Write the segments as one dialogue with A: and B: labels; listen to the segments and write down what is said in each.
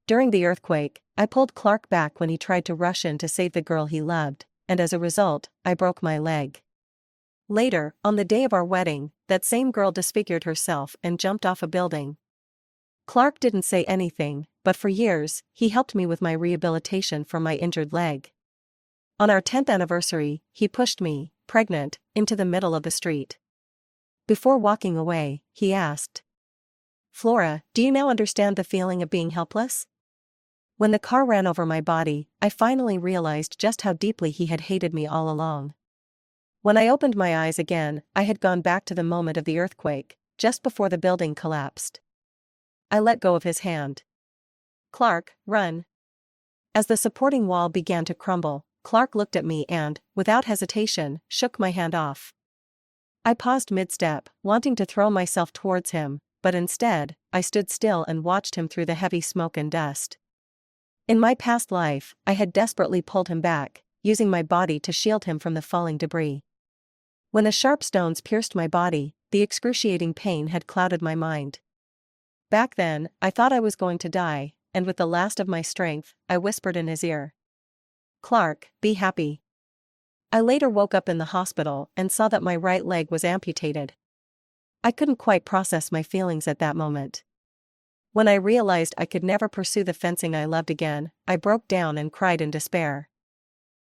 A: During the earthquake, I pulled Clark back when he tried to rush in to save the girl he loved, and as a result, I broke my leg. Later, on the day of our wedding, that same girl disfigured herself and jumped off a building. Clark didn't say anything, but for years, he helped me with my rehabilitation for my injured leg. On our 10th anniversary, he pushed me, pregnant, into the middle of the street. Before walking away, he asked, "Flora, do you now understand the feeling of being helpless?" When the car ran over my body, I finally realized just how deeply he had hated me all along. When I opened my eyes again, I had gone back to the moment of the earthquake, just before the building collapsed. I let go of his hand. "Clark, run." As the supporting wall began to crumble, Clark looked at me and, without hesitation, shook my hand off. I paused mid-step, wanting to throw myself towards him, but instead, I stood still and watched him through the heavy smoke and dust. In my past life, I had desperately pulled him back, using my body to shield him from the falling debris. When the sharp stones pierced my body, the excruciating pain had clouded my mind. Back then, I thought I was going to die, and with the last of my strength, I whispered in his ear, "Clark, be happy." I later woke up in the hospital and saw that my right leg was amputated. I couldn't quite process my feelings at that moment. When I realized I could never pursue the fencing I loved again, I broke down and cried in despair.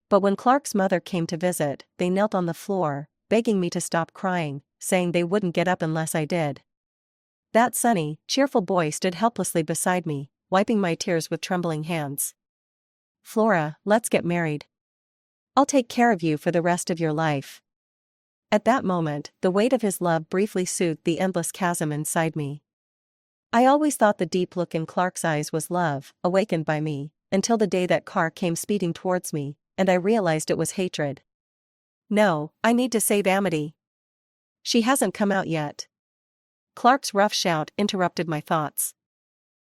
A: But when Clark's mother came to visit, they knelt on the floor, begging me to stop crying, saying they wouldn't get up unless I did. That sunny, cheerful boy stood helplessly beside me, wiping my tears with trembling hands. "Flora, let's get married. I'll take care of you for the rest of your life." At that moment, the weight of his love briefly soothed the endless chasm inside me. I always thought the deep look in Clark's eyes was love, awakened by me, until the day that car came speeding towards me, and I realized it was hatred. "No, I need to save Amity. She hasn't come out yet." Clark's rough shout interrupted my thoughts.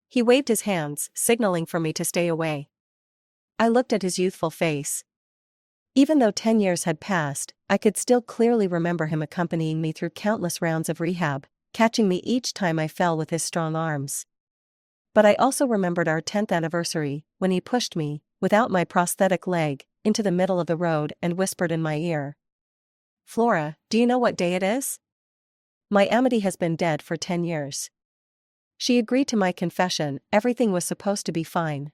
A: He waved his hands, signaling for me to stay away. I looked at his youthful face. Even though 10 years had passed, I could still clearly remember him accompanying me through countless rounds of rehab, catching me each time I fell with his strong arms. But I also remembered our 10th anniversary, when he pushed me, without my prosthetic leg, into the middle of the road and whispered in my ear, "Flora, do you know what day it is? My Amity has been dead for 10 years. She agreed to my confession, everything was supposed to be fine.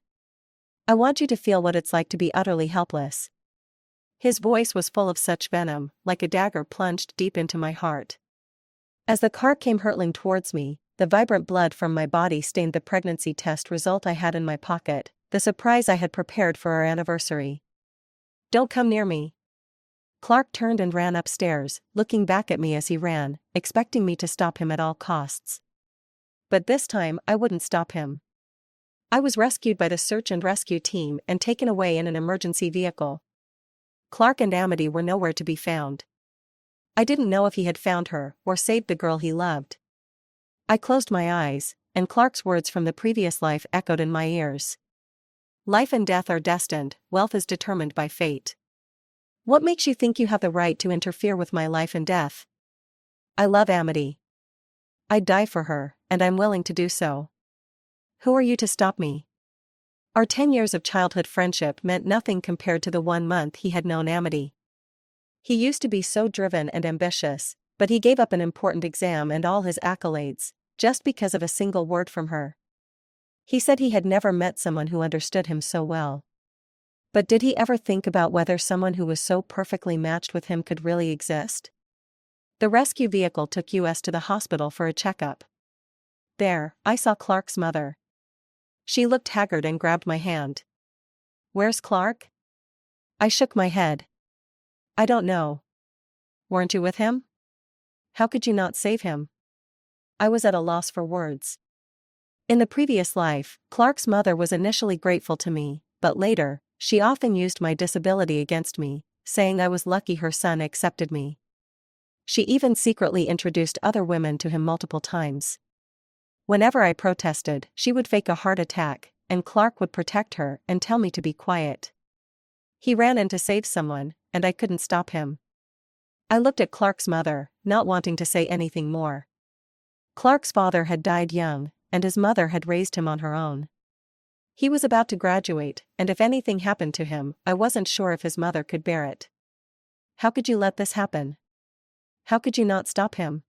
A: I want you to feel what it's like to be utterly helpless." His voice was full of such venom, like a dagger plunged deep into my heart. As the car came hurtling towards me, the vibrant blood from my body stained the pregnancy test result I had in my pocket, the surprise I had prepared for our anniversary. "Don't come near me." Clark turned and ran upstairs, looking back at me as he ran, expecting me to stop him at all costs. But this time I wouldn't stop him. I was rescued by the search and rescue team and taken away in an emergency vehicle. Clark and Amity were nowhere to be found. I didn't know if he had found her or saved the girl he loved. I closed my eyes, and Clark's words from the previous life echoed in my ears. "Life and death are destined, wealth is determined by fate. What makes you think you have the right to interfere with my life and death? I love Amity. I'd die for her, and I'm willing to do so. Who are you to stop me?" Our 10 years of childhood friendship meant nothing compared to the 1 month he had known Amity. He used to be so driven and ambitious, but he gave up an important exam and all his accolades, just because of a single word from her. He said he had never met someone who understood him so well. But did he ever think about whether someone who was so perfectly matched with him could really exist? The rescue vehicle took us to the hospital for a checkup. There, I saw Clark's mother. She looked haggard and grabbed my hand. "Where's Clark?" I shook my head. "I don't know." "Weren't you with him? How could you not save him?" I was at a loss for words. In the previous life, Clark's mother was initially grateful to me, but later, she often used my disability against me, saying I was lucky her son accepted me. She even secretly introduced other women to him multiple times. Whenever I protested, she would fake a heart attack, and Clark would protect her and tell me to be quiet. He ran in to save someone, and I couldn't stop him. I looked at Clark's mother, not wanting to say anything more. Clark's father had died young, and his mother had raised him on her own. He was about to graduate, and if anything happened to him, I wasn't sure if his mother could bear it. How could you let this happen? How could you not stop him?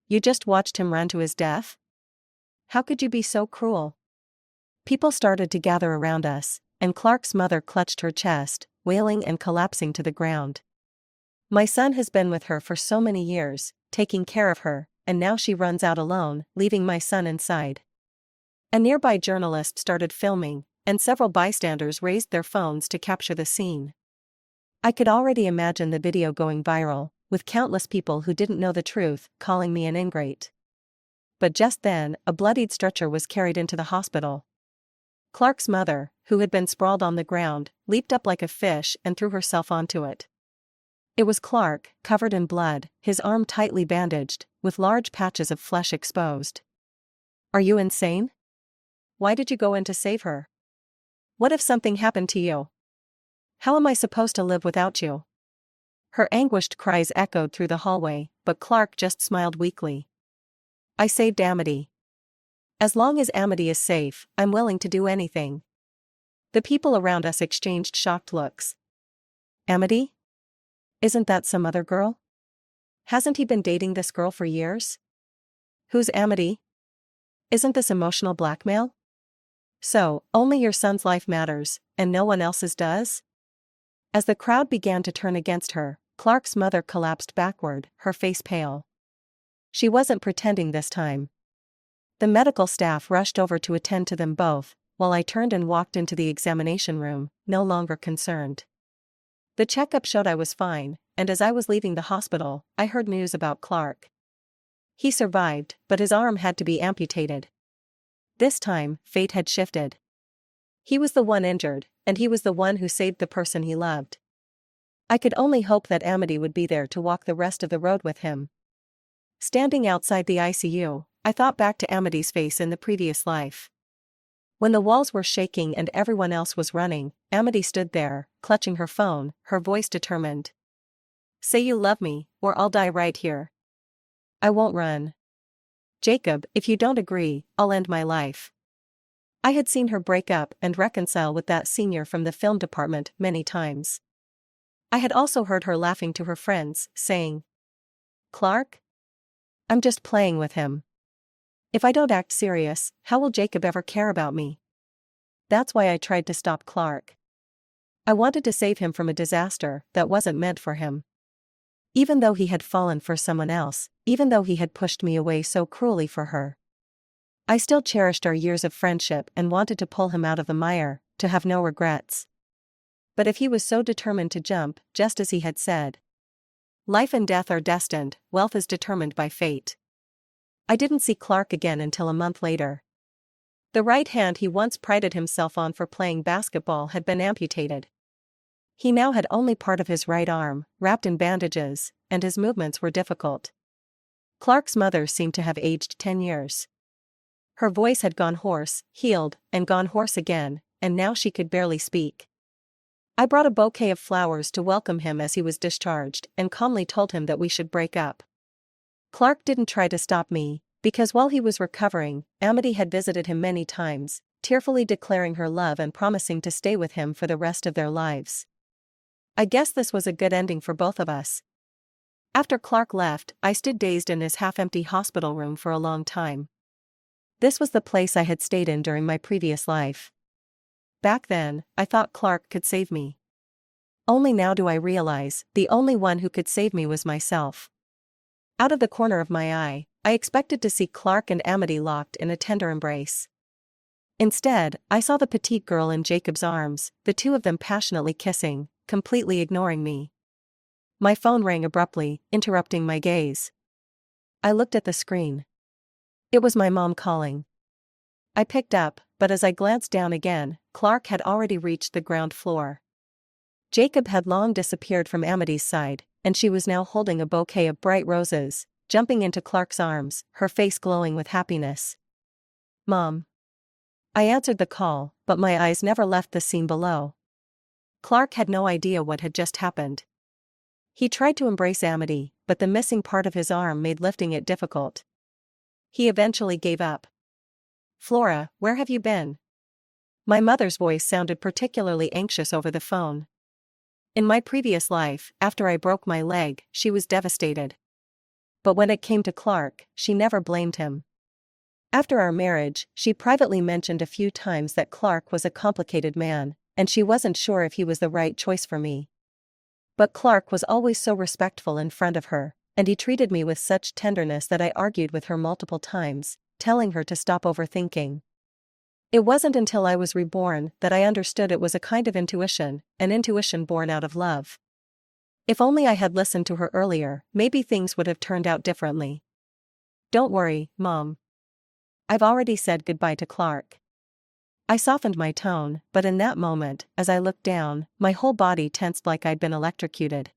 A: You just watched him run to his death? How could you be so cruel? People started to gather around us, and Clark's mother clutched her chest, wailing and collapsing to the ground. My son has been with her for so many years, taking care of her, and now she runs out alone, leaving my son inside. A nearby journalist started filming, and several bystanders raised their phones to capture the scene. I could already imagine the video going viral, with countless people who didn't know the truth calling me an ingrate. But just then, a bloodied stretcher was carried into the hospital. Clark's mother, who had been sprawled on the ground, leaped up like a fish and threw herself onto it. It was Clark, covered in blood, his arm tightly bandaged, with large patches of flesh exposed. Are you insane? Why did you go in to save her? What if something happened to you? How am I supposed to live without you? Her anguished cries echoed through the hallway, but Clark just smiled weakly. I saved Amity. As long as Amity is safe, I'm willing to do anything. The people around us exchanged shocked looks. Amity? Isn't that some other girl? Hasn't he been dating this girl for years? Who's Amity? Isn't this emotional blackmail? So, only your son's life matters, and no one else's does? As the crowd began to turn against her, Clark's mother collapsed backward, her face pale. She wasn't pretending this time. The medical staff rushed over to attend to them both, while I turned and walked into the examination room, no longer concerned. The checkup showed I was fine, and as I was leaving the hospital, I heard news about Clark. He survived, but his arm had to be amputated. This time, fate had shifted. He was the one injured, and he was the one who saved the person he loved. I could only hope that Amity would be there to walk the rest of the road with him. Standing outside the ICU, I thought back to Amity's face in the previous life. When the walls were shaking and everyone else was running, Amity stood there, clutching her phone, her voice determined. Say you love me, or I'll die right here. I won't run. Jacob, if you don't agree, I'll end my life. I had seen her break up and reconcile with that senior from the film department many times. I had also heard her laughing to her friends, saying, Clark? I'm just playing with him. If I don't act serious, how will Jacob ever care about me? That's why I tried to stop Clark. I wanted to save him from a disaster that wasn't meant for him. Even though he had fallen for someone else, even though he had pushed me away so cruelly for her. I still cherished our years of friendship and wanted to pull him out of the mire, to have no regrets. But if he was so determined to jump, just as he had said. Life and death are destined, wealth is determined by fate. I didn't see Clark again until a month later. The right hand he once prided himself on for playing basketball had been amputated. He now had only part of his right arm, wrapped in bandages, and his movements were difficult. Clark's mother seemed to have aged 10 years. Her voice had gone hoarse, healed, and gone hoarse again, and now she could barely speak. I brought a bouquet of flowers to welcome him as he was discharged and calmly told him that we should break up. Clark didn't try to stop me, because while he was recovering, Amity had visited him many times, tearfully declaring her love and promising to stay with him for the rest of their lives. I guess this was a good ending for both of us. After Clark left, I stood dazed in his half-empty hospital room for a long time. This was the place I had stayed in during my previous life. Back then, I thought Clark could save me. Only now do I realize, the only one who could save me was myself. Out of the corner of my eye, I expected to see Clark and Amity locked in a tender embrace. Instead, I saw the petite girl in Jacob's arms, the two of them passionately kissing, completely ignoring me. My phone rang abruptly, interrupting my gaze. I looked at the screen. It was my mom calling. I picked up, but as I glanced down again, Clark had already reached the ground floor. Jacob had long disappeared from Amity's side, and she was now holding a bouquet of bright roses, jumping into Clark's arms, her face glowing with happiness. Mom. I answered the call, but my eyes never left the scene below. Clark had no idea what had just happened. He tried to embrace Amity, but the missing part of his arm made lifting it difficult. He eventually gave up. Flora, where have you been? My mother's voice sounded particularly anxious over the phone. In my previous life, after I broke my leg, she was devastated. But when it came to Clark, she never blamed him. After our marriage, she privately mentioned a few times that Clark was a complicated man, and she wasn't sure if he was the right choice for me. But Clark was always so respectful in front of her, and he treated me with such tenderness that I argued with her multiple times, telling her to stop overthinking. It wasn't until I was reborn that I understood it was a kind of intuition, an intuition born out of love. If only I had listened to her earlier, maybe things would have turned out differently. Don't worry, Mom. I've already said goodbye to Clark. I softened my tone, but in that moment, as I looked down, my whole body tensed like I'd been electrocuted.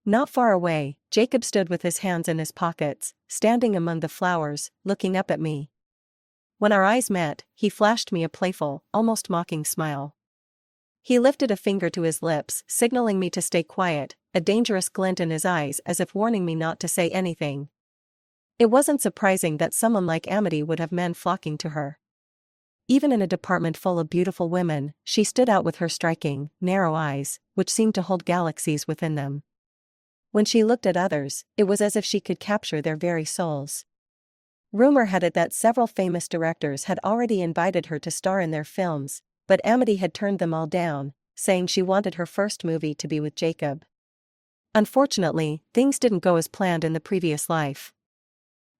A: Not far away, Jacob stood with his hands in his pockets, standing among the flowers, looking up at me. When our eyes met, he flashed me a playful, almost mocking smile. He lifted a finger to his lips, signaling me to stay quiet, a dangerous glint in his eyes as if warning me not to say anything. It wasn't surprising that someone like Amity would have men flocking to her. Even in a department full of beautiful women, she stood out with her striking, narrow eyes, which seemed to hold galaxies within them. When she looked at others, it was as if she could capture their very souls. Rumor had it that several famous directors had already invited her to star in their films, but Amity had turned them all down, saying she wanted her first movie to be with Jacob. Unfortunately, things didn't go as planned in the previous life.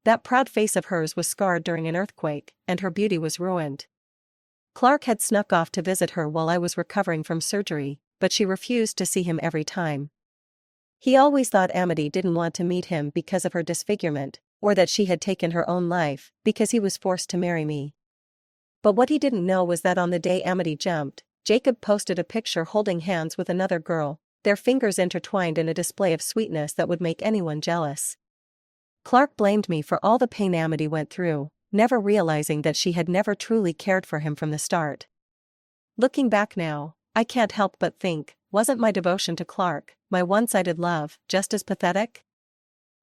A: That proud face of hers was scarred during an earthquake, and her beauty was ruined. Clark had snuck off to visit her while I was recovering from surgery, but she refused to see him every time. He always thought Amity didn't want to meet him because of her disfigurement, or that she had taken her own life, because he was forced to marry me. But what he didn't know was that on the day Amity jumped, Jacob posted a picture holding hands with another girl, their fingers intertwined in a display of sweetness that would make anyone jealous. Clark blamed me for all the pain Amity went through, never realizing that she had never truly cared for him from the start. Looking back now, I can't help but think, wasn't my devotion to Clark, my one-sided love, just as pathetic?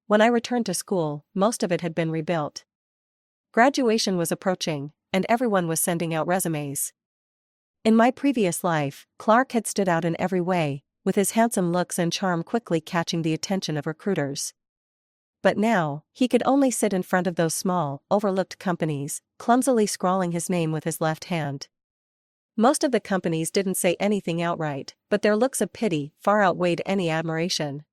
A: When I returned to school, most of it had been rebuilt. Graduation was approaching, and everyone was sending out resumes. In my previous life, Clark had stood out in every way, with his handsome looks and charm quickly catching the attention of recruiters. But now, he could only sit in front of those small, overlooked companies, clumsily scrawling his name with his left hand. Most of the companies didn't say anything outright, but their looks of pity far outweighed any admiration.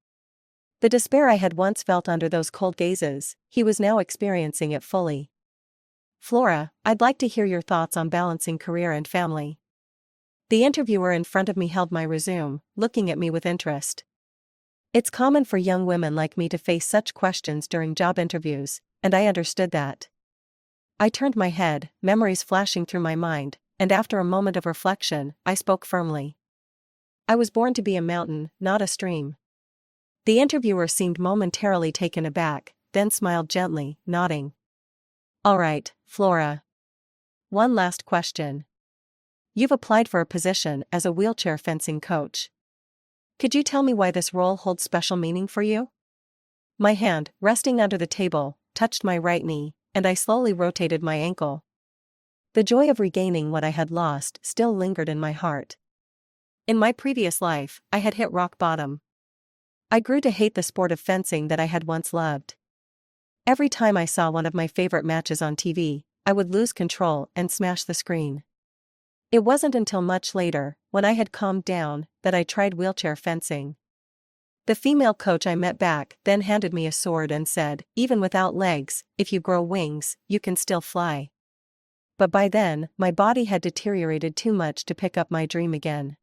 A: The despair I had once felt under those cold gazes, he was now experiencing it fully. Flora, I'd like to hear your thoughts on balancing career and family. The interviewer in front of me held my resume, looking at me with interest. It's common for young women like me to face such questions during job interviews, and I understood that. I turned my head, memories flashing through my mind, and after a moment of reflection, I spoke firmly. I was born to be a mountain, not a stream. The interviewer seemed momentarily taken aback, then smiled gently, nodding. All right, Flora. One last question. You've applied for a position as a wheelchair fencing coach. Could you tell me why this role holds special meaning for you? My hand, resting under the table, touched my right knee, and I slowly rotated my ankle. The joy of regaining what I had lost still lingered in my heart. In my previous life, I had hit rock bottom. I grew to hate the sport of fencing that I had once loved. Every time I saw one of my favorite matches on TV, I would lose control and smash the screen. It wasn't until much later, when I had calmed down, that I tried wheelchair fencing. The female coach I met back then handed me a sword and said, even without legs, if you grow wings, you can still fly. But by then, my body had deteriorated too much to pick up my dream again.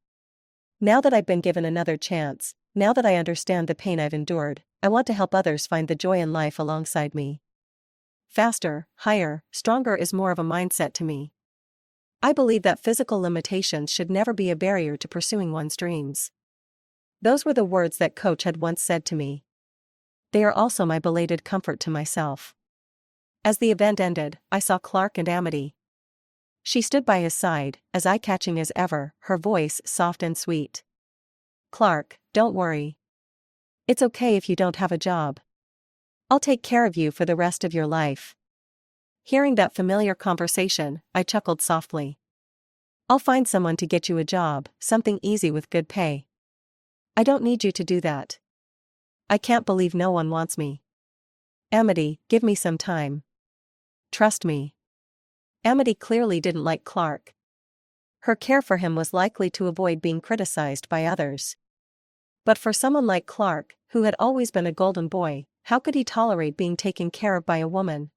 A: Now that I've been given another chance, now that I understand the pain I've endured, I want to help others find the joy in life alongside me. Faster, higher, stronger is more of a mindset to me. I believe that physical limitations should never be a barrier to pursuing one's dreams. Those were the words that Coach had once said to me. They are also my belated comfort to myself. As the event ended, I saw Clark and Amity. She stood by his side, as eye-catching as ever, her voice soft and sweet. Clark, don't worry. It's okay if you don't have a job. I'll take care of you for the rest of your life. Hearing that familiar conversation, I chuckled softly. I'll find someone to get you a job, something easy with good pay. I don't need you to do that. I can't believe no one wants me. Amity, give me some time. Trust me. Amity clearly didn't like Clark. Her care for him was likely to avoid being criticized by others. But for someone like Clark, who had always been a golden boy, how could he tolerate being taken care of by a woman?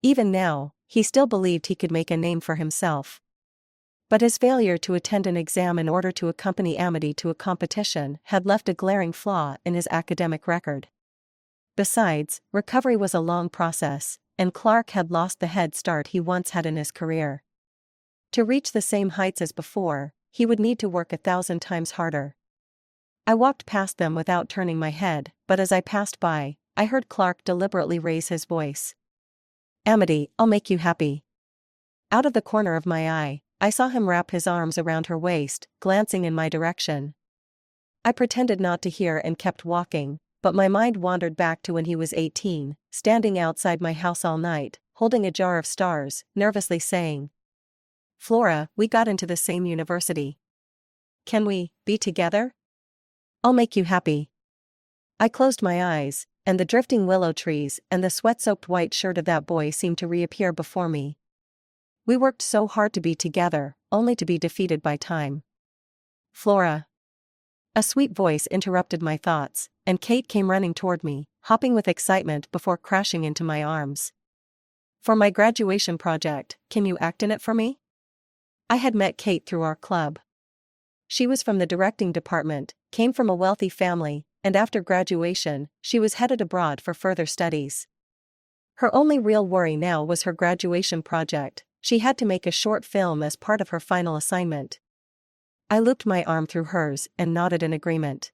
A: Even now, he still believed he could make a name for himself. But his failure to attend an exam in order to accompany Amity to a competition had left a glaring flaw in his academic record. Besides, recovery was a long process, and Clark had lost the head start he once had in his career. To reach the same heights as before, he would need to work 1,000 times harder. I walked past them without turning my head, but as I passed by, I heard Clark deliberately raise his voice. Amity, I'll make you happy. Out of the corner of my eye, I saw him wrap his arms around her waist, glancing in my direction. I pretended not to hear and kept walking, but my mind wandered back to when he was 18, standing outside my house all night, holding a jar of stars, nervously saying, Flora, we got into the same university. Can we be together? I'll make you happy. I closed my eyes, and the drifting willow trees and the sweat-soaked white shirt of that boy seemed to reappear before me. We worked so hard to be together, only to be defeated by time. Flora. A sweet voice interrupted my thoughts, and Kate came running toward me, hopping with excitement before crashing into my arms. For my graduation project, can you act in it for me? I had met Kate through our club. She was from the directing department, came from a wealthy family, and after graduation, she was headed abroad for further studies. Her only real worry now was her graduation project. She had to make a short film as part of her final assignment. I looped my arm through hers and nodded in agreement.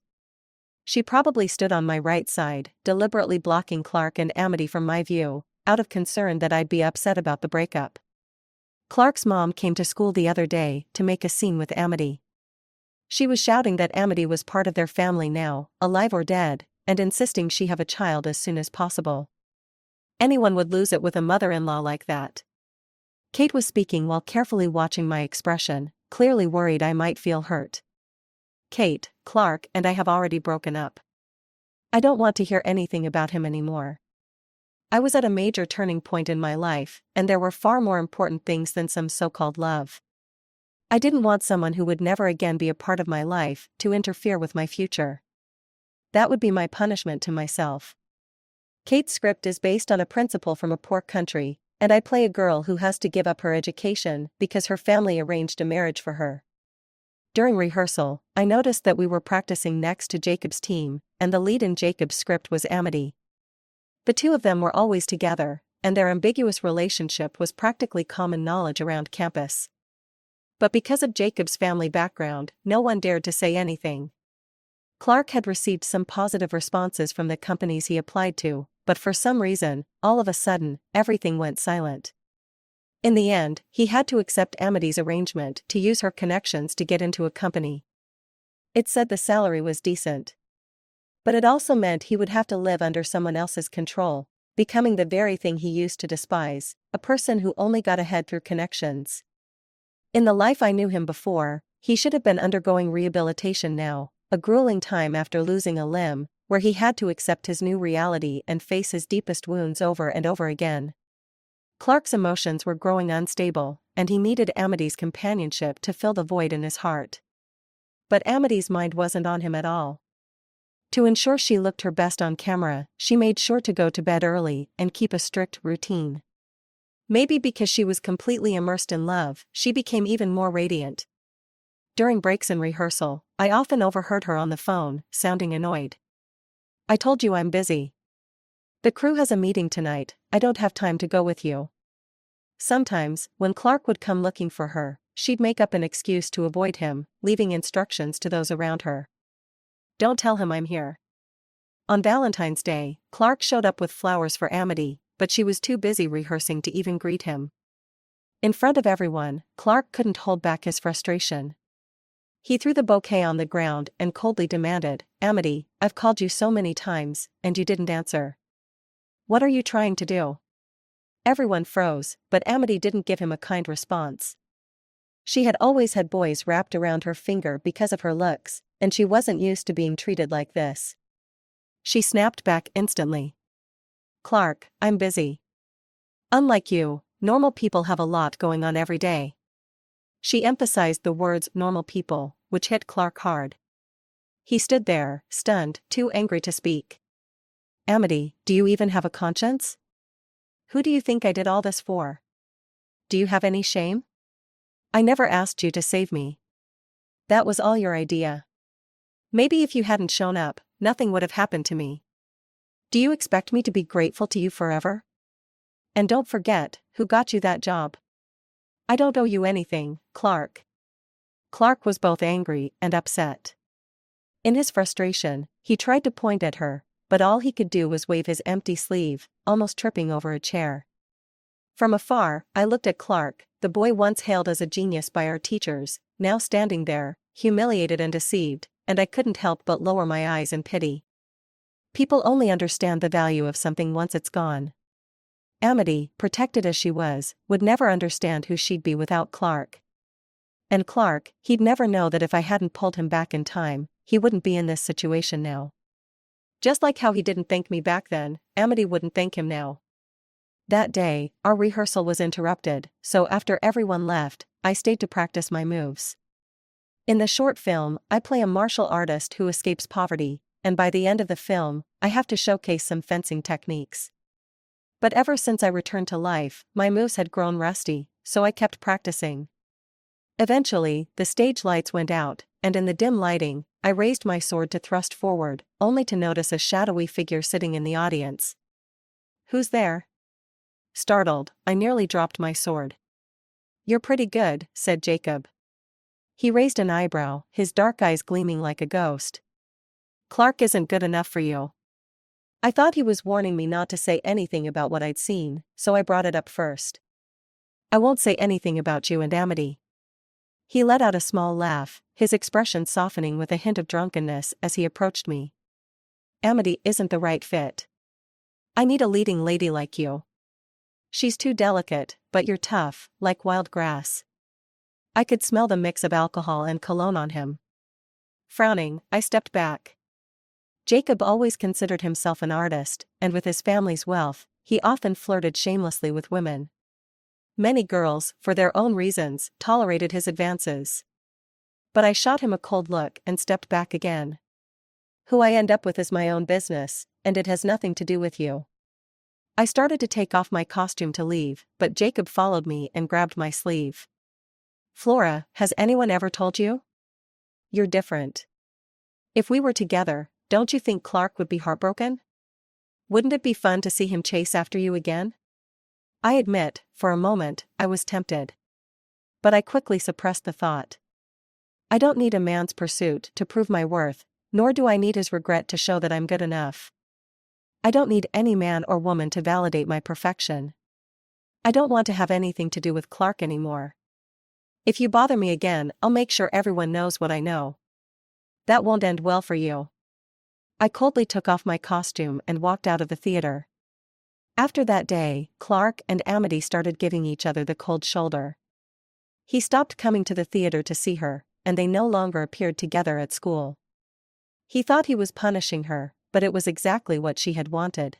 A: She probably stood on my right side, deliberately blocking Clark and Amity from my view, out of concern that I'd be upset about the breakup. Clark's mom came to school the other day to make a scene with Amity. She was shouting that Amity was part of their family now, alive or dead, and insisting she have a child as soon as possible. Anyone would lose it with a mother-in-law like that. Kate was speaking while carefully watching my expression, clearly worried I might feel hurt. Kate, Clark and I have already broken up. I don't want to hear anything about him anymore. I was at a major turning point in my life, and there were far more important things than some so-called love. I didn't want someone who would never again be a part of my life to interfere with my future. That would be my punishment to myself. Kate's script is based on a principal from a poor country, and I play a girl who has to give up her education because her family arranged a marriage for her. During rehearsal, I noticed that we were practicing next to Jacob's team, and the lead in Jacob's script was Amity. The two of them were always together, and their ambiguous relationship was practically common knowledge around campus. But because of Jacob's family background, no one dared to say anything. Clark had received some positive responses from the companies he applied to, but for some reason, all of a sudden, everything went silent. In the end, he had to accept Amity's arrangement to use her connections to get into a company. It said the salary was decent. But it also meant he would have to live under someone else's control, becoming the very thing he used to despise, a person who only got ahead through connections. In the life I knew him before, he should have been undergoing rehabilitation now, a grueling time after losing a limb, where he had to accept his new reality and face his deepest wounds over and over again. Clark's emotions were growing unstable, and he needed Amity's companionship to fill the void in his heart. But Amity's mind wasn't on him at all. To ensure she looked her best on camera, she made sure to go to bed early and keep a strict routine. Maybe because she was completely immersed in love, she became even more radiant. During breaks in rehearsal, I often overheard her on the phone, sounding annoyed. I told you I'm busy. The crew has a meeting tonight, I don't have time to go with you. Sometimes, when Clark would come looking for her, she'd make up an excuse to avoid him, leaving instructions to those around her. Don't tell him I'm here. On Valentine's Day, Clark showed up with flowers for Amity, but she was too busy rehearsing to even greet him. In front of everyone, Clark couldn't hold back his frustration. He threw the bouquet on the ground and coldly demanded, Amity, I've called you so many times, and you didn't answer. What are you trying to do? Everyone froze, but Amity didn't give him a kind response. She had always had boys wrapped around her finger because of her looks, and she wasn't used to being treated like this. She snapped back instantly. "Clark, I'm busy. Unlike you, normal people have a lot going on every day." She emphasized the words normal people, which hit Clark hard. He stood there, stunned, too angry to speak. "Amity, do you even have a conscience? Who do you think I did all this for? Do you have any shame? I never asked you to save me. That was all your idea. Maybe if you hadn't shown up, nothing would have happened to me. Do you expect me to be grateful to you forever? And don't forget, who got you that job? I don't owe you anything, Clark." Clark was both angry and upset. In his frustration, he tried to point at her, but all he could do was wave his empty sleeve, almost tripping over a chair. From afar, I looked at Clark, the boy once hailed as a genius by our teachers, now standing there, humiliated and deceived, and I couldn't help but lower my eyes in pity. People only understand the value of something once it's gone. Amity, protected as she was, would never understand who she'd be without Clark. And Clark, he'd never know that if I hadn't pulled him back in time, he wouldn't be in this situation now. Just like how he didn't thank me back then, Amity wouldn't thank him now. That day, our rehearsal was interrupted, so after everyone left, I stayed to practice my moves. In the short film, I play a martial artist who escapes poverty, and by the end of the film, I have to showcase some fencing techniques. But ever since I returned to life, my moves had grown rusty, so I kept practicing. Eventually, the stage lights went out, and in the dim lighting, I raised my sword to thrust forward, only to notice a shadowy figure sitting in the audience. "Who's there?" Startled, I nearly dropped my sword. "You're pretty good," said Jacob. He raised an eyebrow, his dark eyes gleaming like a ghost. "Clark isn't good enough for you." I thought he was warning me not to say anything about what I'd seen, so I brought it up first. "I won't say anything about you and Amity." He let out a small laugh, his expression softening with a hint of drunkenness as he approached me. "Amity isn't the right fit. I need a leading lady like you. She's too delicate, but you're tough, like wild grass." I could smell the mix of alcohol and cologne on him. Frowning, I stepped back. Jacob always considered himself an artist, and with his family's wealth, he often flirted shamelessly with women. Many girls, for their own reasons, tolerated his advances. But I shot him a cold look and stepped back again. "Who I end up with is my own business, and it has nothing to do with you." I started to take off my costume to leave, but Jacob followed me and grabbed my sleeve. "Flora, has anyone ever told you? You're different. If we were together, don't you think Clark would be heartbroken? Wouldn't it be fun to see him chase after you again?" I admit, for a moment, I was tempted. But I quickly suppressed the thought. I don't need a man's pursuit to prove my worth, nor do I need his regret to show that I'm good enough. I don't need any man or woman to validate my perfection. I don't want to have anything to do with Clark anymore. If you bother me again, I'll make sure everyone knows what I know. That won't end well for you." I coldly took off my costume and walked out of the theater. After that day, Clark and Amity started giving each other the cold shoulder. He stopped coming to the theater to see her, and they no longer appeared together at school. He thought he was punishing her, but it was exactly what she had wanted.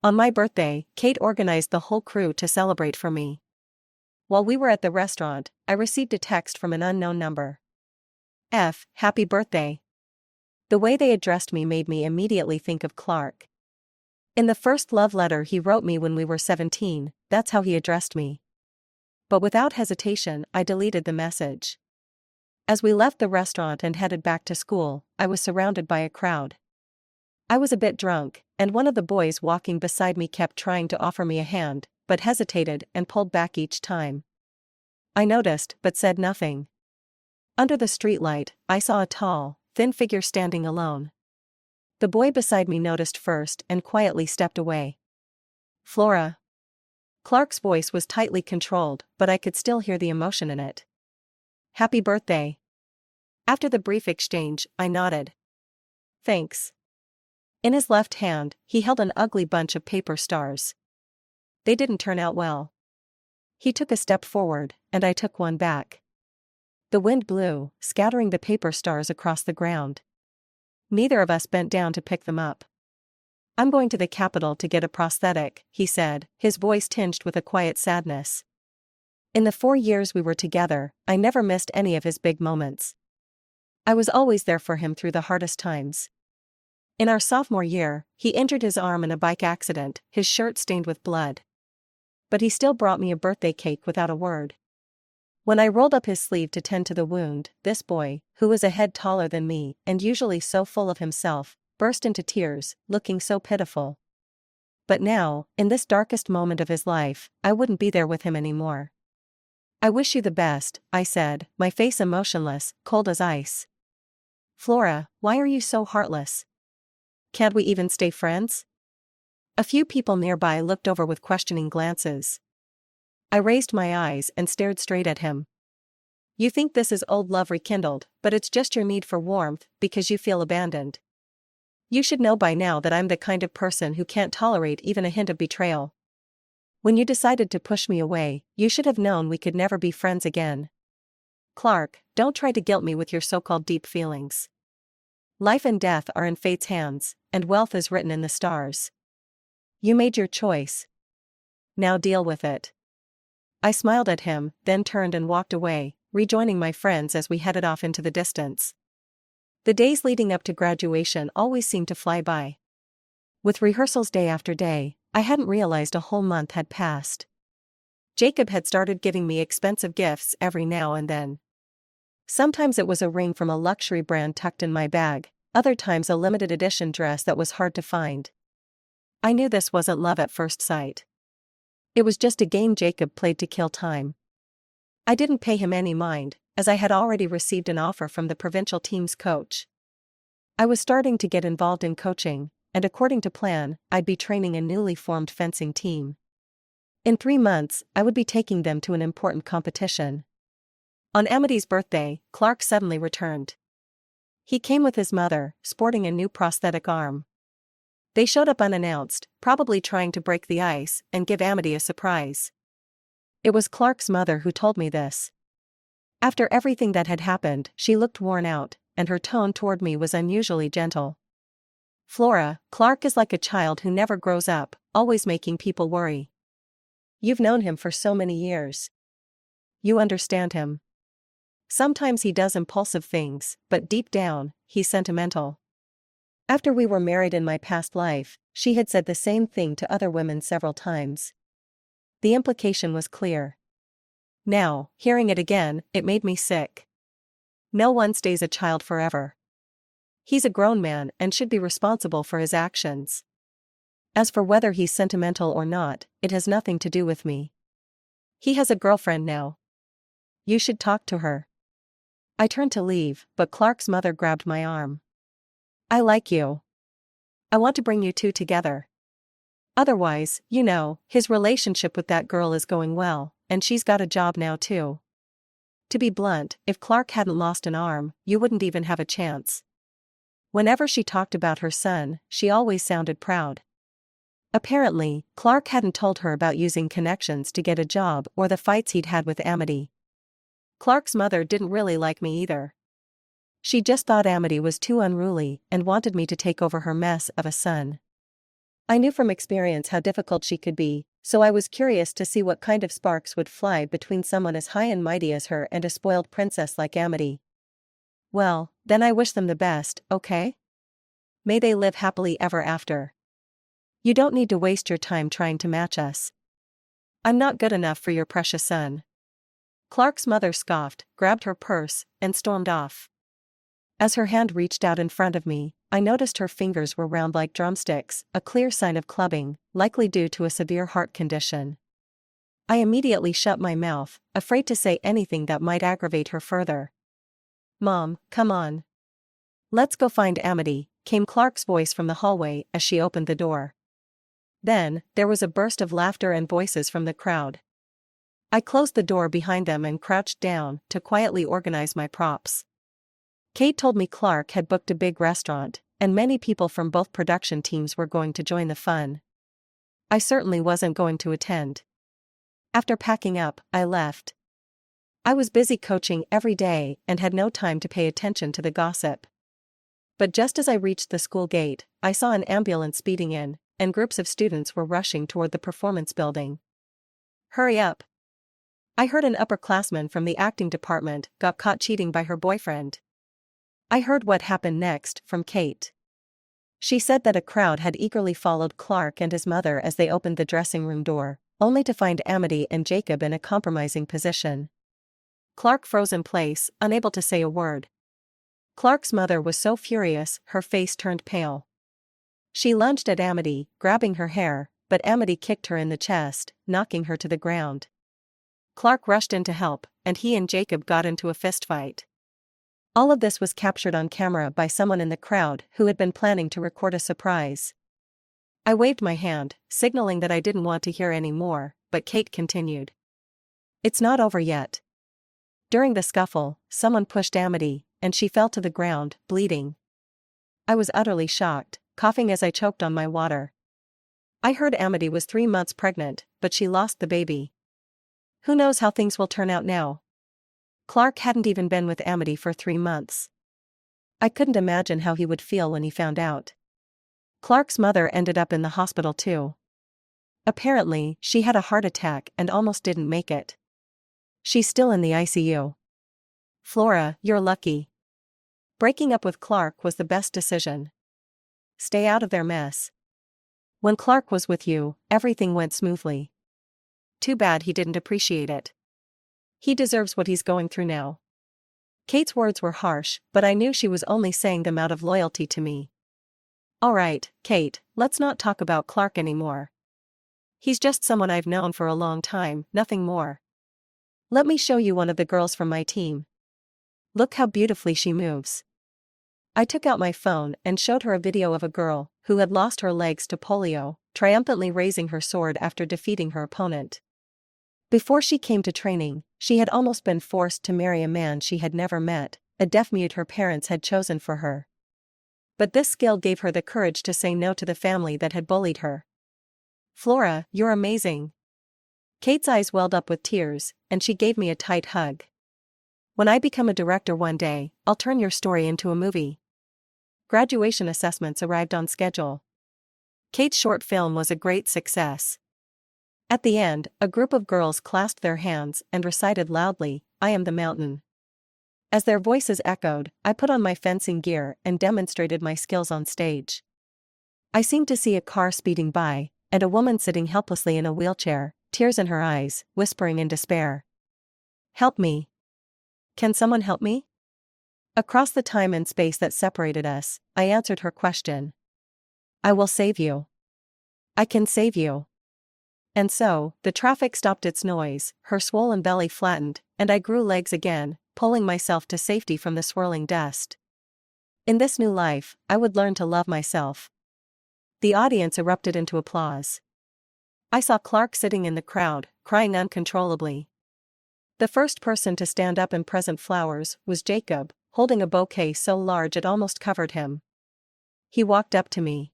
A: On my birthday, Kate organized the whole crew to celebrate for me. While we were at the restaurant, I received a text from an unknown number. Happy birthday." The way they addressed me made me immediately think of Clark. In the first love letter he wrote me when we were 17, that's how he addressed me. But without hesitation, I deleted the message. As we left the restaurant and headed back to school, I was surrounded by a crowd. I was a bit drunk, and one of the boys walking beside me kept trying to offer me a hand, but hesitated and pulled back each time. I noticed, but said nothing. Under the streetlight, I saw a tall, thin figure standing alone. The boy beside me noticed first and quietly stepped away. "Flora." Clark's voice was tightly controlled, but I could still hear the emotion in it. "Happy birthday." After the brief exchange, I nodded. "Thanks." In his left hand, he held an ugly bunch of paper stars. They didn't turn out well. He took a step forward, and I took one back. The wind blew, scattering the paper stars across the ground. Neither of us bent down to pick them up. "I'm going to the capital to get a prosthetic," he said, his voice tinged with a quiet sadness. In the 4 years we were together, I never missed any of his big moments. I was always there for him through the hardest times. In our sophomore year, he injured his arm in a bike accident, his shirt stained with blood. But he still brought me a birthday cake without a word. When I rolled up his sleeve to tend to the wound, this boy, who was a head taller than me and usually so full of himself, burst into tears, looking so pitiful. But now, in this darkest moment of his life, I wouldn't be there with him anymore. "I wish you the best," I said, my face emotionless, cold as ice. "Flora, why are you so heartless? Can't we even stay friends?" A few people nearby looked over with questioning glances. I raised my eyes and stared straight at him. "You think this is old love rekindled, but it's just your need for warmth, because you feel abandoned. You should know by now that I'm the kind of person who can't tolerate even a hint of betrayal. When you decided to push me away, you should have known we could never be friends again. Clark, don't try to guilt me with your so-called deep feelings. Life and death are in fate's hands, and wealth is written in the stars. You made your choice. Now deal with it." I smiled at him, then turned and walked away, rejoining my friends as we headed off into the distance. The days leading up to graduation always seemed to fly by. With rehearsals day after day, I hadn't realized a whole month had passed. Jacob had started giving me expensive gifts every now and then. Sometimes it was a ring from a luxury brand tucked in my bag, other times a limited edition dress that was hard to find. I knew this wasn't love at first sight. It was just a game Jacob played to kill time. I didn't pay him any mind, as I had already received an offer from the provincial team's coach. I was starting to get involved in coaching, and according to plan, I'd be training a newly formed fencing team. In 3 months, I would be taking them to an important competition. On Amity's birthday, Clark suddenly returned. He came with his mother, sporting a new prosthetic arm. They showed up unannounced, probably trying to break the ice and give Amity a surprise. It was Clark's mother who told me this. After everything that had happened, she looked worn out, and her tone toward me was unusually gentle. "Flora, Clark is like a child who never grows up, always making people worry. You've known him for so many years. You understand him. Sometimes he does impulsive things, but deep down, he's sentimental." After we were married in my past life, she had said the same thing to other women several times. The implication was clear. Now, hearing it again, it made me sick. No one stays a child forever. He's a grown man and should be responsible for his actions. As for whether he's sentimental or not, it has nothing to do with me. He has a girlfriend now. You should talk to her. I turned to leave, but Clark's mother grabbed my arm. "I like you. I want to bring you two together. Otherwise, you know, his relationship with that girl is going well, and she's got a job now too. To be blunt, if Clark hadn't lost an arm, you wouldn't even have a chance." Whenever she talked about her son, she always sounded proud. Apparently, Clark hadn't told her about using connections to get a job or the fights he'd had with Amity. Clark's mother didn't really like me either. She just thought Amity was too unruly and wanted me to take over her mess of a son. I knew from experience how difficult she could be, so I was curious to see what kind of sparks would fly between someone as high and mighty as her and a spoiled princess like Amity. "Well, then I wish them the best, okay? May they live happily ever after. You don't need to waste your time trying to match us. I'm not good enough for your precious son." Clark's mother scoffed, grabbed her purse, and stormed off. As her hand reached out in front of me, I noticed her fingers were round like drumsticks, a clear sign of clubbing, likely due to a severe heart condition. I immediately shut my mouth, afraid to say anything that might aggravate her further. "Mom, come on. Let's go find Amity," came Clark's voice from the hallway as she opened the door. Then, there was a burst of laughter and voices from the crowd. I closed the door behind them and crouched down to quietly organize my props. Kate told me Clark had booked a big restaurant, and many people from both production teams were going to join the fun. I certainly wasn't going to attend. After packing up, I left. I was busy coaching every day and had no time to pay attention to the gossip. But just as I reached the school gate, I saw an ambulance speeding in, and groups of students were rushing toward the performance building. "Hurry up." I heard an upperclassman from the acting department got caught cheating by her boyfriend. I heard what happened next from Kate. She said that a crowd had eagerly followed Clark and his mother as they opened the dressing room door, only to find Amity and Jacob in a compromising position. Clark froze in place, unable to say a word. Clark's mother was so furious, her face turned pale. She lunged at Amity, grabbing her hair, but Amity kicked her in the chest, knocking her to the ground. Clark rushed in to help, and he and Jacob got into a fistfight. All of this was captured on camera by someone in the crowd who had been planning to record a surprise. I waved my hand, signaling that I didn't want to hear any more, but Kate continued. "It's not over yet." During the scuffle, someone pushed Amity, and she fell to the ground, bleeding. I was utterly shocked, coughing as I choked on my water. I heard Amity was 3 months pregnant, but she lost the baby. Who knows how things will turn out now? Clark hadn't even been with Amity for 3 months. I couldn't imagine how he would feel when he found out. Clark's mother ended up in the hospital too. Apparently, she had a heart attack and almost didn't make it. She's still in the ICU. "Flora, you're lucky. Breaking up with Clark was the best decision. Stay out of their mess. When Clark was with you, everything went smoothly. Too bad he didn't appreciate it. He deserves what he's going through now." Kate's words were harsh, but I knew she was only saying them out of loyalty to me. "All right, Kate, let's not talk about Clark anymore. He's just someone I've known for a long time, nothing more. Let me show you one of the girls from my team. Look how beautifully she moves." I took out my phone and showed her a video of a girl who had lost her legs to polio, triumphantly raising her sword after defeating her opponent. Before she came to training, she had almost been forced to marry a man she had never met, a deaf-mute her parents had chosen for her. But this skill gave her the courage to say no to the family that had bullied her. "Flora, you're amazing." Kate's eyes welled up with tears, and she gave me a tight hug. "When I become a director one day, I'll turn your story into a movie." Graduation assessments arrived on schedule. Kate's short film was a great success. At the end, a group of girls clasped their hands and recited loudly, "I am the mountain." As their voices echoed, I put on my fencing gear and demonstrated my skills on stage. I seemed to see a car speeding by, and a woman sitting helplessly in a wheelchair, tears in her eyes, whispering in despair. "Help me. Can someone help me?" Across the time and space that separated us, I answered her question. "I will save you. I can save you." And so, the traffic stopped its noise, her swollen belly flattened, and I grew legs again, pulling myself to safety from the swirling dust. In this new life, I would learn to love myself. The audience erupted into applause. I saw Clark sitting in the crowd, crying uncontrollably. The first person to stand up and present flowers was Jacob, holding a bouquet so large it almost covered him. He walked up to me.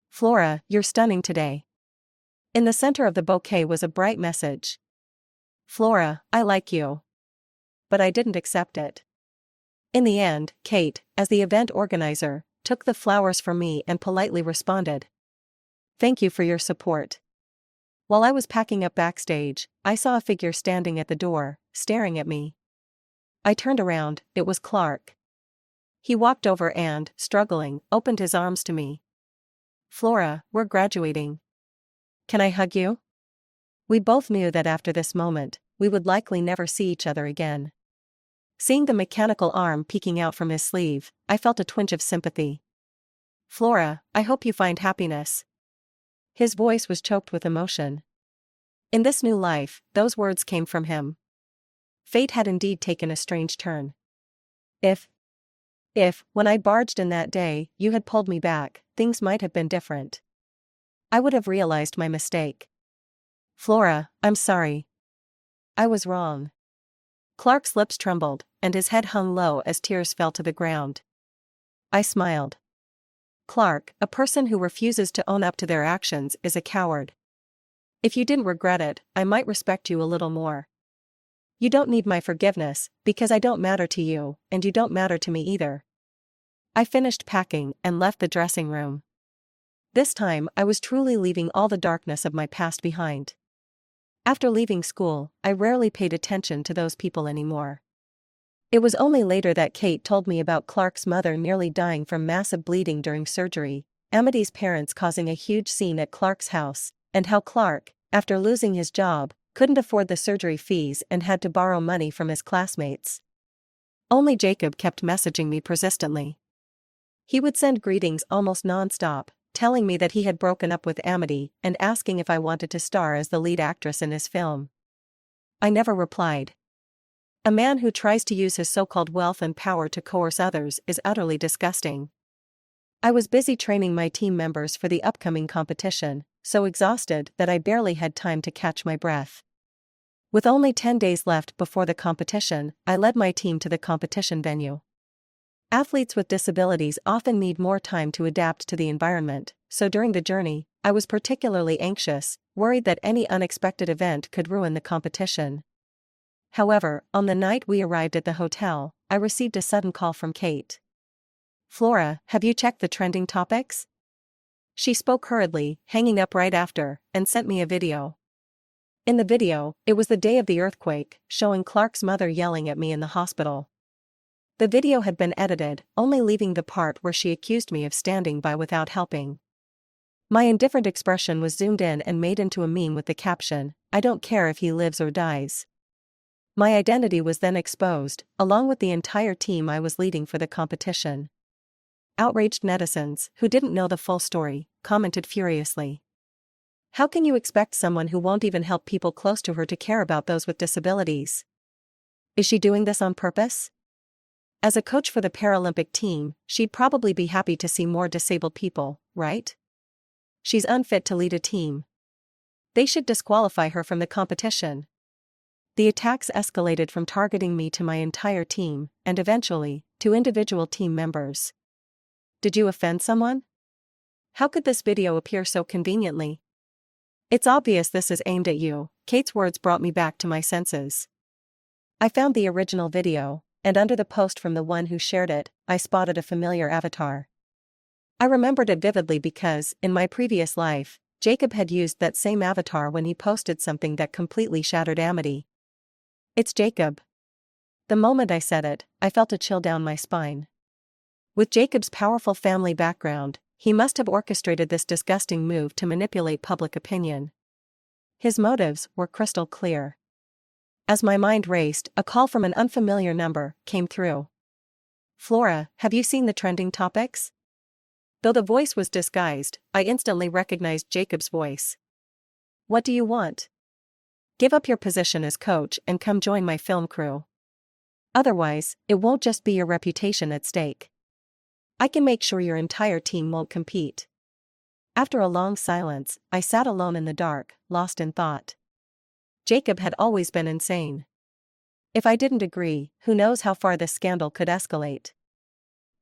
A: "Flora, you're stunning today." In the center of the bouquet was a bright message. "Flora, I like you." But I didn't accept it. In the end, Kate, as the event organizer, took the flowers from me and politely responded, "Thank you for your support." While I was packing up backstage, I saw a figure standing at the door, staring at me. I turned around, it was Clark. He walked over and, struggling, opened his arms to me. "Flora, we're graduating. Can I hug you?" We both knew that after this moment, we would likely never see each other again. Seeing the mechanical arm peeking out from his sleeve, I felt a twinge of sympathy. "Flora, I hope you find happiness." His voice was choked with emotion. In this new life, those words came from him. Fate had indeed taken a strange turn. If, when I barged in that day, you had pulled me back, things might have been different. I would have realized my mistake. "Flora, I'm sorry. I was wrong." Clark's lips trembled, and his head hung low as tears fell to the ground. I smiled. "Clark, a person who refuses to own up to their actions is a coward. If you didn't regret it, I might respect you a little more." You don't need my forgiveness, because I don't matter to you, and you don't matter to me either. I finished packing and left the dressing room. This time I was truly leaving all the darkness of my past behind. After leaving school, I rarely paid attention to those people anymore. It was only later that Kate told me about Clark's mother nearly dying from massive bleeding during surgery, Amity's parents causing a huge scene at Clark's house, and how Clark, after losing his job, couldn't afford the surgery fees and had to borrow money from his classmates. Only Jacob kept messaging me persistently. He would send greetings almost non-stop, telling me that he had broken up with Amity and asking if I wanted to star as the lead actress in his film. I never replied. A man who tries to use his so-called wealth and power to coerce others is utterly disgusting. I was busy training my team members for the upcoming competition, so exhausted that I barely had time to catch my breath. With only 10 days left before the competition, I led my team to the competition venue. Athletes with disabilities often need more time to adapt to the environment, so during the journey, I was particularly anxious, worried that any unexpected event could ruin the competition. However, on the night we arrived at the hotel, I received a sudden call from Kate. "Flora, have you checked the trending topics?" She spoke hurriedly, hanging up right after, and sent me a video. In the video, it was the day of the earthquake, showing Clark's mother yelling at me in the hospital. The video had been edited, only leaving the part where she accused me of standing by without helping. My indifferent expression was zoomed in and made into a meme with the caption, "I don't care if he lives or dies." My identity was then exposed, along with the entire team I was leading for the competition. Outraged netizens, who didn't know the full story, commented furiously. How can you expect someone who won't even help people close to her to care about those with disabilities? Is she doing this on purpose? As a coach for the Paralympic team, she'd probably be happy to see more disabled people, right? She's unfit to lead a team. They should disqualify her from the competition. The attacks escalated from targeting me to my entire team, and eventually, to individual team members. Did you offend someone? How could this video appear so conveniently? It's obvious this is aimed at you. Kate's words brought me back to my senses. I found the original video, and under the post from the one who shared it, I spotted a familiar avatar. I remembered it vividly because, in my previous life, Jacob had used that same avatar when he posted something that completely shattered Amity. It's Jacob. The moment I said it, I felt a chill down my spine. With Jacob's powerful family background, he must have orchestrated this disgusting move to manipulate public opinion. His motives were crystal clear. As my mind raced, a call from an unfamiliar number came through. "Flora, have you seen the trending topics?" Though the voice was disguised, I instantly recognized Jacob's voice. "What do you want?" "Give up your position as coach and come join my film crew. Otherwise, it won't just be your reputation at stake. I can make sure your entire team won't compete." After a long silence, I sat alone in the dark, lost in thought. Jacob had always been insane. If I didn't agree, who knows how far this scandal could escalate.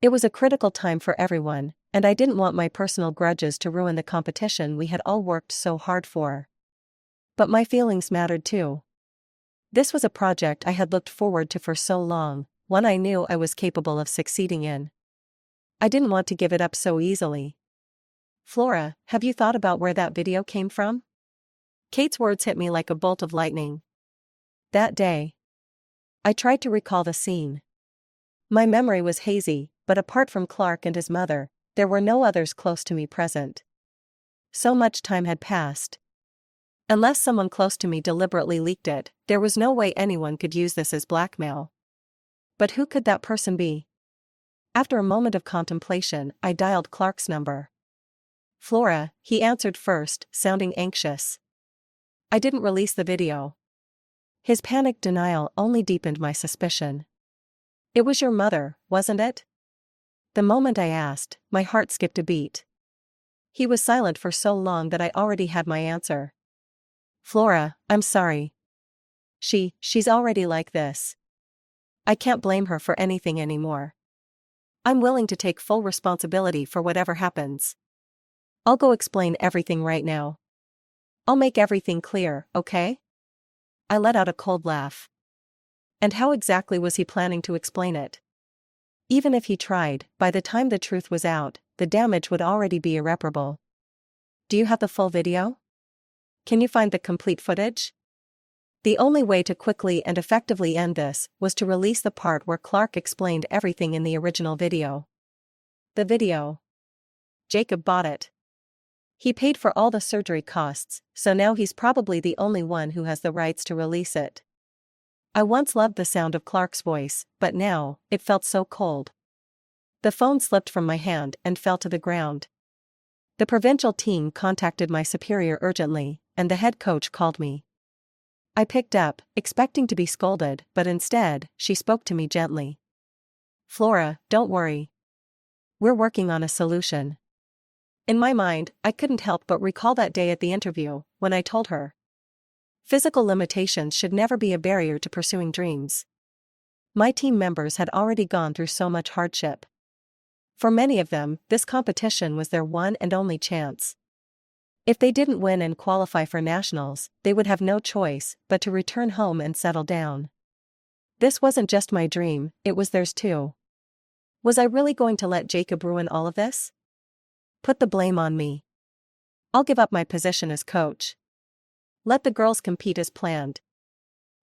A: It was a critical time for everyone, and I didn't want my personal grudges to ruin the competition we had all worked so hard for. But my feelings mattered too. This was a project I had looked forward to for so long, one I knew I was capable of succeeding in. I didn't want to give it up so easily. "Flora, have you thought about where that video came from?" Kate's words hit me like a bolt of lightning. That day. I tried to recall the scene. My memory was hazy, but apart from Clark and his mother, there were no others close to me present. So much time had passed. Unless someone close to me deliberately leaked it, there was no way anyone could use this as blackmail. But who could that person be? After a moment of contemplation, I dialed Clark's number. "Flora," he answered first, sounding anxious. I didn't release the video. His panicked denial only deepened my suspicion. "It was your mother, wasn't it?" The moment I asked, my heart skipped a beat. He was silent for so long that I already had my answer. "Flora, I'm sorry. She's already like this. I can't blame her for anything anymore. I'm willing to take full responsibility for whatever happens. I'll go explain everything right now. I'll make everything clear, okay?" I let out a cold laugh. And how exactly was he planning to explain it? Even if he tried, by the time the truth was out, the damage would already be irreparable. Do you have the full video? Can you find the complete footage? The only way to quickly and effectively end this was to release the part where Clark explained everything in the original video. The video. Jacob bought it. He paid for all the surgery costs, so now he's probably the only one who has the rights to release it. I once loved the sound of Clark's voice, but now, it felt so cold. The phone slipped from my hand and fell to the ground. The provincial team contacted my superior urgently, and the head coach called me. I picked up, expecting to be scolded, but instead, she spoke to me gently. "Flora, don't worry. We're working on a solution." In my mind, I couldn't help but recall that day at the interview, when I told her physical limitations should never be a barrier to pursuing dreams. My team members had already gone through so much hardship. For many of them, this competition was their one and only chance. If they didn't win and qualify for nationals, they would have no choice but to return home and settle down. This wasn't just my dream, it was theirs too. Was I really going to let Jacob ruin all of this? Put the blame on me. I'll give up my position as coach. Let the girls compete as planned.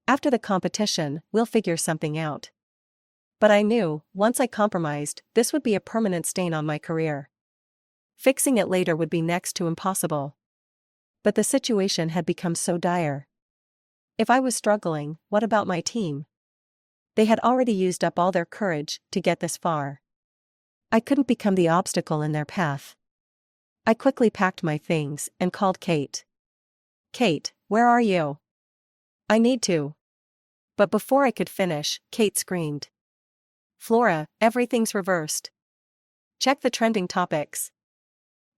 A: After the competition, we'll figure something out. But I knew, once I compromised, this would be a permanent stain on my career. Fixing it later would be next to impossible. But the situation had become so dire. If I was struggling, what about my team? They had already used up all their courage to get this far. I couldn't become the obstacle in their path. I quickly packed my things and called Kate. "Kate, where are you? I need to." But before I could finish, Kate screamed. "Flora, everything's reversed. Check the trending topics."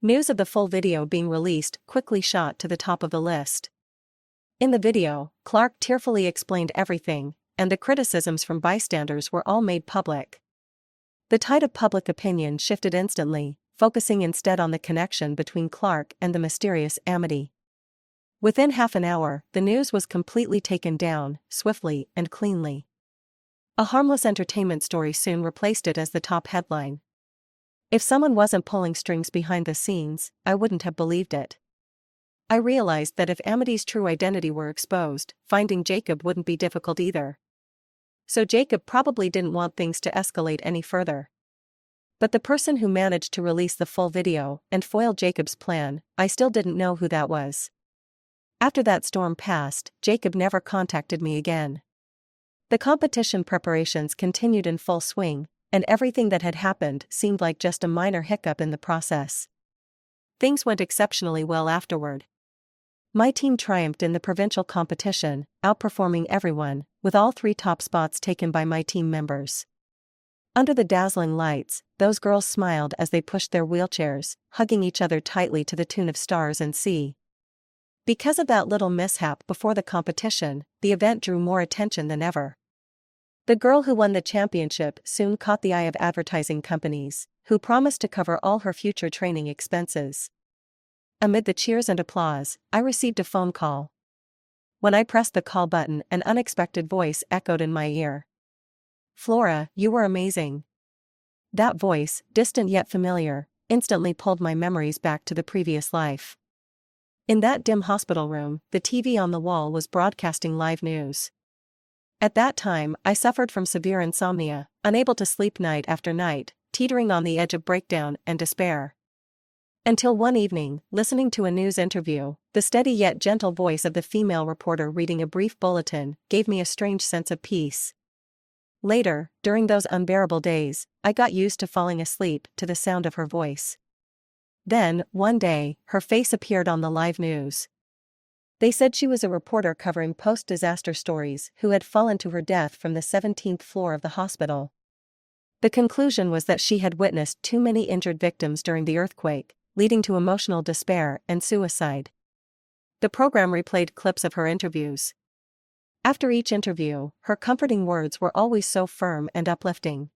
A: News of the full video being released quickly shot to the top of the list. In the video, Clark tearfully explained everything, and the criticisms from bystanders were all made public. The tide of public opinion shifted instantly, focusing instead on the connection between Clark and the mysterious Amity. Within half an hour, the news was completely taken down, swiftly and cleanly. A harmless entertainment story soon replaced it as the top headline. If someone wasn't pulling strings behind the scenes, I wouldn't have believed it. I realized that if Amity's true identity were exposed, finding Jacob wouldn't be difficult either. So Jacob probably didn't want things to escalate any further. But the person who managed to release the full video and foil Jacob's plan, I still didn't know who that was. After that storm passed, Jacob never contacted me again. The competition preparations continued in full swing, and everything that had happened seemed like just a minor hiccup in the process. Things went exceptionally well afterward. My team triumphed in the provincial competition, outperforming everyone, with all 3 top spots taken by my team members. Under the dazzling lights, those girls smiled as they pushed their wheelchairs, hugging each other tightly to the tune of Stars and Sea. Because of that little mishap before the competition, the event drew more attention than ever. The girl who won the championship soon caught the eye of advertising companies, who promised to cover all her future training expenses. Amid the cheers and applause, I received a phone call. When I pressed the call button, an unexpected voice echoed in my ear. "Flora, you were amazing." That voice, distant yet familiar, instantly pulled my memories back to the previous life. In that dim hospital room, the TV on the wall was broadcasting live news. At that time, I suffered from severe insomnia, unable to sleep night after night, teetering on the edge of breakdown and despair. Until one evening, listening to a news interview, the steady yet gentle voice of the female reporter reading a brief bulletin gave me a strange sense of peace. Later, during those unbearable days, I got used to falling asleep to the sound of her voice. Then, one day, her face appeared on the live news. They said she was a reporter covering post-disaster stories who had fallen to her death from the 17th floor of the hospital. The conclusion was that she had witnessed too many injured victims during the earthquake, leading to emotional despair and suicide. The program replayed clips of her interviews. After each interview, her comforting words were always so firm and uplifting.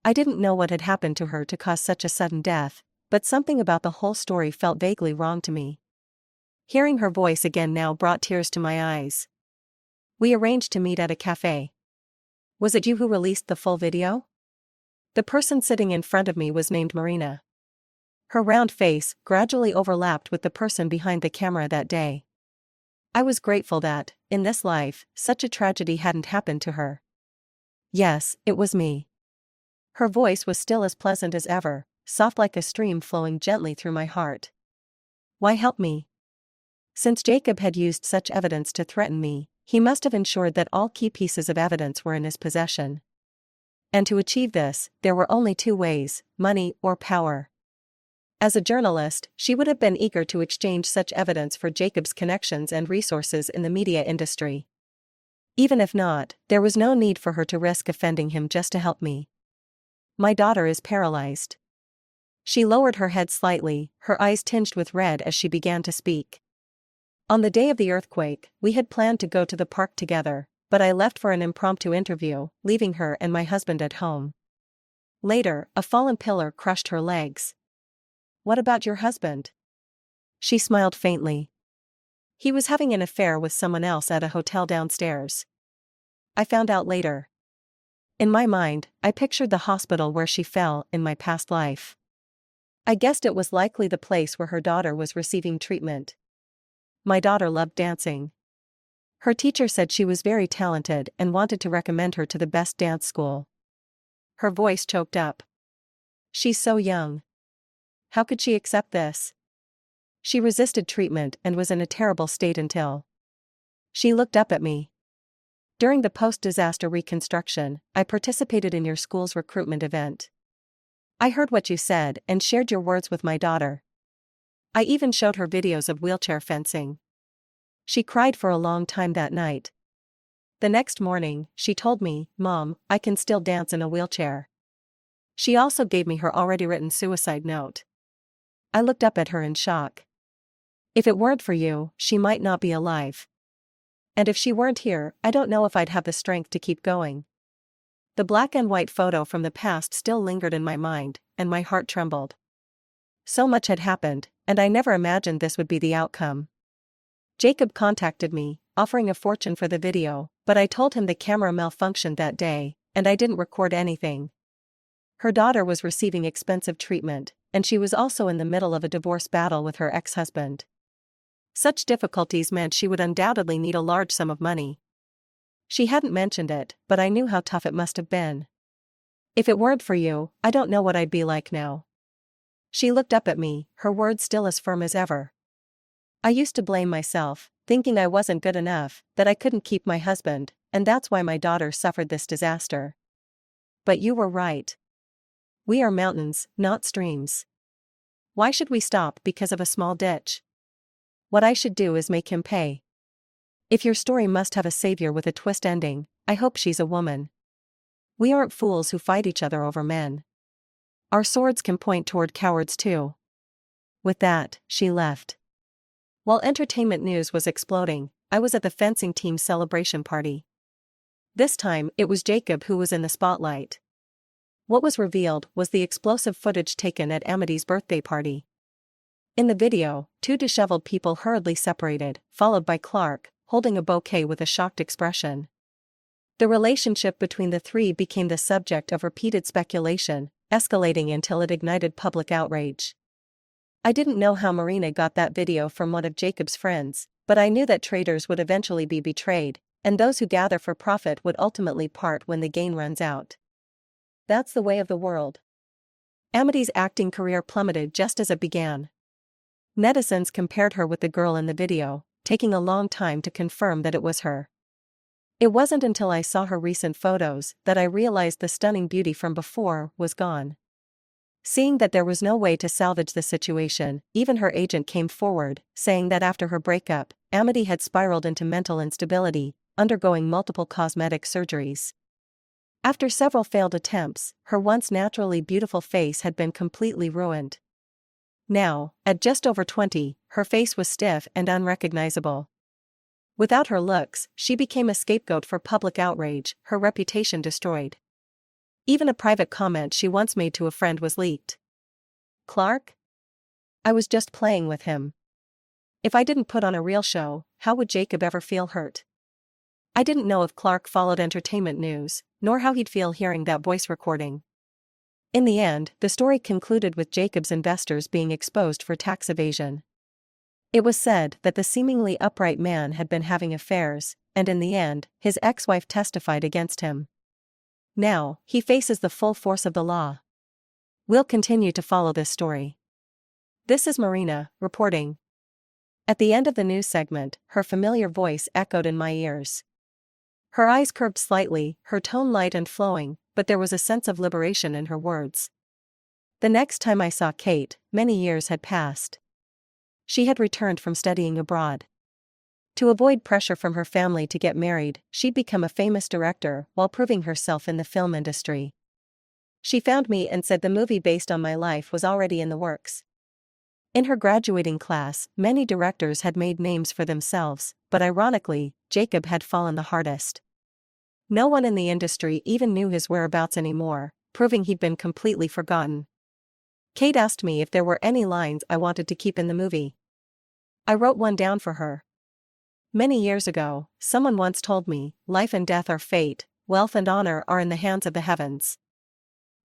A: I didn't know what had happened to her to cause such a sudden death, but something about the whole story felt vaguely wrong to me. Hearing her voice again now brought tears to my eyes. We arranged to meet at a cafe. Was it you who released the full video? The person sitting in front of me was named Marina. Her round face gradually overlapped with the person behind the camera that day. I was grateful that, in this life, such a tragedy hadn't happened to her. Yes, it was me. Her voice was still as pleasant as ever, soft like a stream flowing gently through my heart. Why help me? Since Jacob had used such evidence to threaten me, he must have ensured that all key pieces of evidence were in his possession. And to achieve this, there were only two ways: money or power. As a journalist, she would have been eager to exchange such evidence for Jacob's connections and resources in the media industry. Even if not, there was no need for her to risk offending him just to help me. My daughter is paralyzed. She lowered her head slightly, her eyes tinged with red as she began to speak. On the day of the earthquake, we had planned to go to the park together, but I left for an impromptu interview, leaving her and my husband at home. Later, a fallen pillar crushed her legs. What about your husband? She smiled faintly. He was having an affair with someone else at a hotel downstairs. I found out later. In my mind, I pictured the hospital where she fell in my past life. I guessed it was likely the place where her daughter was receiving treatment. My daughter loved dancing. Her teacher said she was very talented and wanted to recommend her to the best dance school. Her voice choked up. She's so young. How could she accept this? She resisted treatment and was in a terrible state until. She looked up at me. During the post-disaster reconstruction, I participated in your school's recruitment event. I heard what you said and shared your words with my daughter. I even showed her videos of wheelchair fencing. She cried for a long time that night. The next morning, she told me, "Mom, I can still dance in a wheelchair." She also gave me her already written suicide note. I looked up at her in shock. If it weren't for you, she might not be alive. And if she weren't here, I don't know if I'd have the strength to keep going. The black and white photo from the past still lingered in my mind, and my heart trembled. So much had happened, and I never imagined this would be the outcome. Jacob contacted me, offering a fortune for the video, but I told him the camera malfunctioned that day, and I didn't record anything. Her daughter was receiving expensive treatment, and she was also in the middle of a divorce battle with her ex-husband. Such difficulties meant she would undoubtedly need a large sum of money. She hadn't mentioned it, but I knew how tough it must have been. If it weren't for you, I don't know what I'd be like now. She looked up at me, her words still as firm as ever. I used to blame myself, thinking I wasn't good enough, that I couldn't keep my husband, and that's why my daughter suffered this disaster. But you were right. We are mountains, not streams. Why should we stop because of a small ditch? What I should do is make him pay. If your story must have a savior with a twist ending, I hope she's a woman. We aren't fools who fight each other over men. Our swords can point toward cowards too. With that, she left. While entertainment news was exploding, I was at the fencing team's celebration party. This time, it was Jacob who was in the spotlight. What was revealed was the explosive footage taken at Amity's birthday party. In the video, two disheveled people hurriedly separated, followed by Clark, holding a bouquet with a shocked expression. The relationship between the three became the subject of repeated speculation, escalating until it ignited public outrage. I didn't know how Marina got that video from one of Jacob's friends, but I knew that traitors would eventually be betrayed, and those who gather for profit would ultimately part when the gain runs out. That's the way of the world. Amity's acting career plummeted just as it began. Netizens compared her with the girl in the video, taking a long time to confirm that it was her. It wasn't until I saw her recent photos that I realized the stunning beauty from before was gone. Seeing that there was no way to salvage the situation, even her agent came forward, saying that after her breakup, Amity had spiraled into mental instability, undergoing multiple cosmetic surgeries. After several failed attempts, her once naturally beautiful face had been completely ruined. Now, at just over 20, her face was stiff and unrecognizable. Without her looks, she became a scapegoat for public outrage, her reputation destroyed. Even a private comment she once made to a friend was leaked. "Clark? I was just playing with him. If I didn't put on a real show, how would Jacob ever feel hurt?" I didn't know if Clark followed entertainment news, nor how he'd feel hearing that voice recording. In the end, the story concluded with Jacob's investors being exposed for tax evasion. It was said that the seemingly upright man had been having affairs, and in the end, his ex-wife testified against him. Now, he faces the full force of the law. We'll continue to follow this story. This is Marina, reporting. At the end of the news segment, her familiar voice echoed in my ears. Her eyes curved slightly, her tone light and flowing, but there was a sense of liberation in her words. The next time I saw Kate, many years had passed. She had returned from studying abroad. To avoid pressure from her family to get married, she'd become a famous director while proving herself in the film industry. She found me and said the movie based on my life was already in the works. In her graduating class, many directors had made names for themselves, but ironically, Jacob had fallen the hardest. No one in the industry even knew his whereabouts anymore, proving he'd been completely forgotten. Kate asked me if there were any lines I wanted to keep in the movie. I wrote one down for her. Many years ago, someone once told me, life and death are fate, wealth and honor are in the hands of the heavens.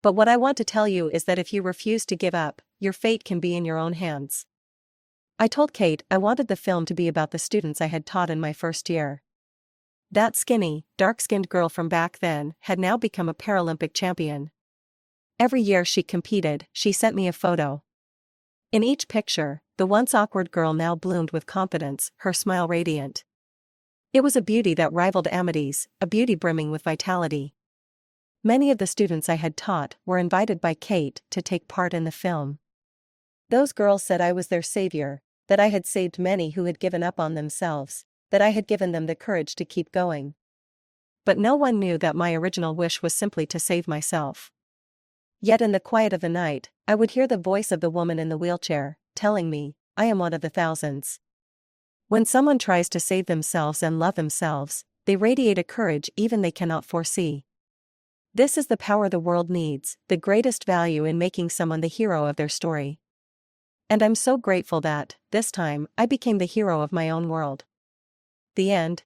A: But what I want to tell you is that if you refuse to give up, your fate can be in your own hands. I told Kate I wanted the film to be about the students I had taught in my first year. That skinny, dark-skinned girl from back then had now become a Paralympic champion. Every year she competed, she sent me a photo. In each picture, the once awkward girl now bloomed with confidence, her smile radiant. It was a beauty that rivaled Amity's, a beauty brimming with vitality. Many of the students I had taught were invited by Kate to take part in the film. Those girls said I was their savior, that I had saved many who had given up on themselves, that I had given them the courage to keep going. But no one knew that my original wish was simply to save myself. Yet in the quiet of the night, I would hear the voice of the woman in the wheelchair, telling me, I am one of the thousands. When someone tries to save themselves and love themselves, they radiate a courage even they cannot foresee. This is the power the world needs, the greatest value in making someone the hero of their story. And I'm so grateful that, this time, I became the hero of my own world. The end.